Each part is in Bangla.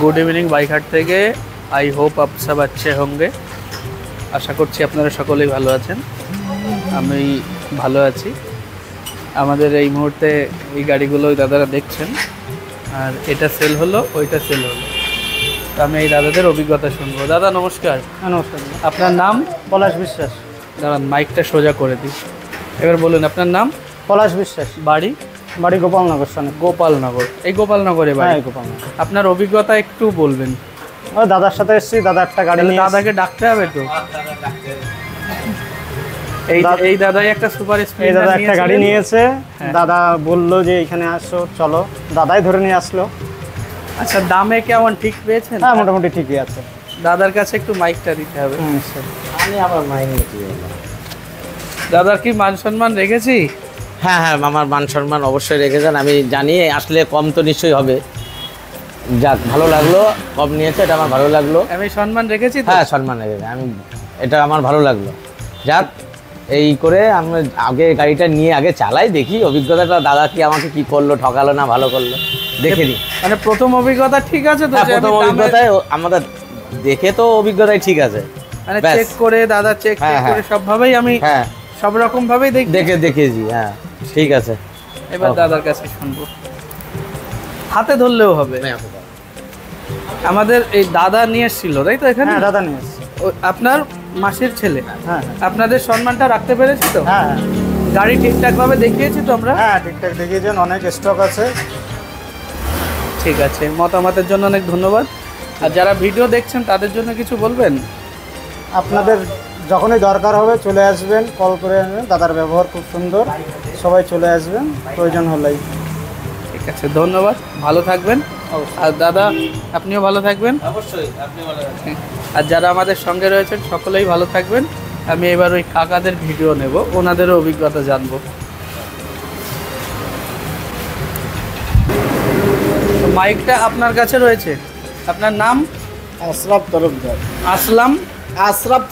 गुड इवनिंग बाइक हाट থেকে आई होप आप सब अच्छे होंगे। आशा করছি আপনারা সকলেই ভালো আছেন। আমি ভালো আছি। আমাদের এই মুহূর্তে এই গাড়িগুলো দাদারা দেখছেন, আর এটা সেল হলো, ওইটা সেল হলো। তো আমি এই দাদাদের অভিজ্ঞতা শুনবো। দাদা নমস্কার। নমস্কার। আপনার নাম? পলাশ বিশ্বাস। দাঁড়ান মাইকটা সোজা করে দিই। এবার বলুন আপনার নাম? পলাশ বিশ্বাস। বাড়ি? বাড়ি গোপালনগর। গোপালনগর। এই গোপালনগরে বাড়ি? হ্যাঁ, গোপালনগর। আপনার অভিজ্ঞতা একটু বলবেন। ও দাদার সাথে এসেছি, দাদা একটা গাড়ি নিয়ে। দাদাকে ডাকতে হবে তো। এই দাদাই একটা সুপার স্প্লেন্ডার এই দাদা একটা গাড়ি নিয়েছে। হ্যাঁ। দাদা বললো যে এখানে আসো, চলো। দাদাই ধরে নিয়ে আসলো। আচ্ছা, দামে কেমন ঠিক পেয়েছেন? হ্যাঁ, মোটামুটি ঠিকই আছে। দাদার কাছে একটু মাইকটা দিতে হবে। আমি আবার মাইক নিতে। দাদার কি মান সম্মান রেখেছি? হ্যাঁ হ্যাঁ, আমার মান সম্মান অবশ্যই রেখেছেন। আমি জানি আসলে কম তো নিশ্চয়ই হবে। যাক, ভালো লাগলো, কম নিয়েছে, এটা আমার ভালো লাগলো। আমি সম্মান রেখেছি তো? হ্যাঁ, সম্মান রেখেছে। আমি এটা আমার ভালো লাগলো। যাক, এই করে আমি আগে গাড়িটা নিয়ে আগে চালাই, দেখি অভিজ্ঞতাটা দাদা কি আমাকে কি করলো, ঠকালো না ভালো করলো দেখে নিই। মানে প্রথম অভিজ্ঞতা ঠিক আছে তো? হ্যাঁ, প্রথম অভিজ্ঞতায় আমাদের দেখে তো অভিজ্ঞতাই ঠিক আছে। মানে চেক করে দাদা চেক করে সবভাবেই আমি সব রকম ভাবেই দেখেছি। হ্যাঁ, ঠিক আছে। এবার দাদার কাছে শুনবো। হাতে ধরলেও হবে। আমাদের এই দাদা নিয়ে এসেছিল, তাই তো এখানে? হ্যাঁ, দাদা নিয়ে এসেছে। আপনার মাসির ছেলে? হ্যাঁ। আপনাদের সম্মানটা রাখতে পেরেছি তো? হ্যাঁ। গাড়ি ঠিকঠাক ভাবে দেখিয়েছি তো আমরা? হ্যাঁ, ঠিকঠাক দেখিয়েছেন, অনেক স্টক আছে। ঠিক আছে, মতামতের জন্য অনেক ধন্যবাদ। আর যারা ভিডিও দেখছেন তাদের জন্য কিছু বলবেন? আপনাদের যখনই দরকার হবে চলে আসবেন, কল করে আসবেন। দাদার ব্যবহার খুব সুন্দর, সবাই চলে আসবেন প্রয়োজন হলেই। ঠিক আছে, ধন্যবাদ। ভালো থাকবেন। আর দাদা আপনিও ভালো থাকবেন। অবশ্যই, আপনি ভালো থাকবেন। আর যারা আমাদের সঙ্গে রয়েছেন সকলেই ভালো থাকবেন। আমি এবার ওই কাকাদের ভিডিও নেব, ওনাদেরও অভিজ্ঞতা জানবো। মাইকটা আপনার কাছে রয়েছে। আপনার নাম? আশরাফ তরফদার। আশরাফ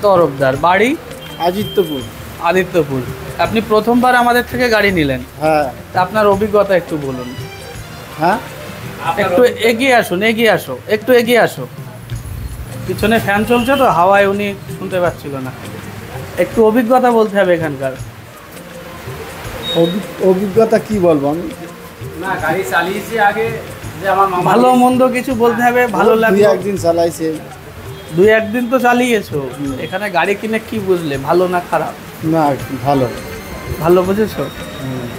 তরফদার। বাড়ি? আদিত্যপুর। আপনি প্রথমবার আমাদের থেকে গাড়ি নিলেন? হ্যাঁ। আপনার অভিজ্ঞতা একটু বলুন। হ্যাঁ, একটু এগিয়ে আসো, একটু এগিয়ে আসো। পিছনে ফ্যান চলছে তো, হাওয়ায় উনি শুনতে পাচ্ছিল না। একটু অভিজ্ঞতা বলতে হবে এখানকার। অভিজ্ঞতা কি বলবো আমি? না, গাড়ি চালিয়েছি আগে, যে আমার ভালো মন্দ কিছু বলতে হবে। ভালো লাগলো? একদিন চালাইছে। 2-1 দিন তো চালিয়েছো। এখানে গাড়ি কিনে কি বুঝলে, ভালো না খারাপ? না, ভালো বুঝেছো?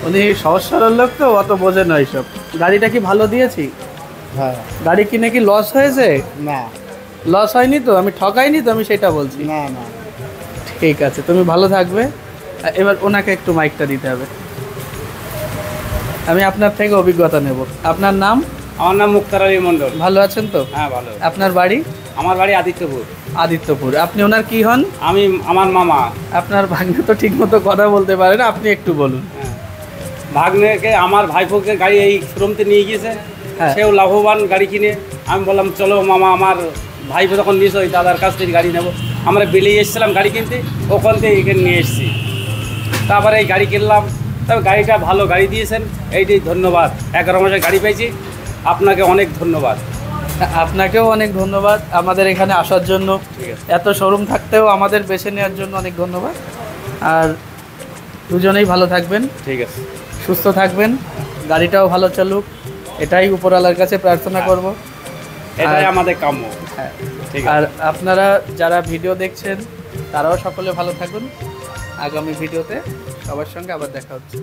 উনি সহজ সরল লোক তো, অত বোঝে না এইসব। গাড়িটা কি ভালো দিয়েছি? হ্যাঁ। গাড়ি কিনে কি লস হয়েছে? না, লস হয়নি তো? আমি ঠকাইনি তো? আমি সেটা বলছি। না। ঠিক আছে, তুমি ভালো থাকবে। এবার ওনাকে একটু মাইকটা দিতে হবে। আমি আপনার থেকে অভিজ্ঞতা নেব। আপনার নাম? আমার নাম মুক্তার আলী মণ্ডল। ভালো আছেন তো? হ্যাঁ, ভালো। আপনার বাড়ি? আমার বাড়ি আদিত্যপুর। আপনি ওনার কি হন? আমি আমার মামা। আপনার ভাগ্নে তো ঠিক মতো কথা বলতে পারে না, আপনি একটু বলুন। ভাগ্নেকে আমার ভাইপোকে গাড়ি এই শোরুমতে নিয়ে গিয়েছে। হ্যাঁ। সেও লাভবান গাড়ি কিনে। আমি বললাম চলো মামা, আমার ভাইপো যখন নিয়েছে ওই দাদার কাছ থেকে গাড়ি নেবো। আমরা বেরিয়ে এসেছিলাম গাড়ি কিনতে, ওখান থেকে এখানে নিয়ে এসেছি। তারপরে এই গাড়ি কিনলাম। তবে গাড়িটা ভালো গাড়ি দিয়েছেন, এইটাই ধন্যবাদ। 11 মাসে গাড়ি পেয়েছি, আপনাকে অনেক ধন্যবাদ। আপনাকেও অনেক ধন্যবাদ আমাদের এখানে আসার জন্য। এত শোরুম থাকতেও আমাদের বেছে নেওয়ার জন্য অনেক ধন্যবাদ। আর দুজনেই ভালো থাকবেন, ঠিক আছে, সুস্থ থাকবেন, গাড়িটাও ভালো চলুক, এটাই উপরওয়ালার কাছে প্রার্থনা করব। এটাই আমাদের কাম্য। হ্যাঁ, ঠিক আর আপনারা যারা ভিডিও দেখছেন তারাও সকলে ভালো থাকুন। আগামী ভিডিওতে সবার সঙ্গে আবার দেখা হচ্ছে।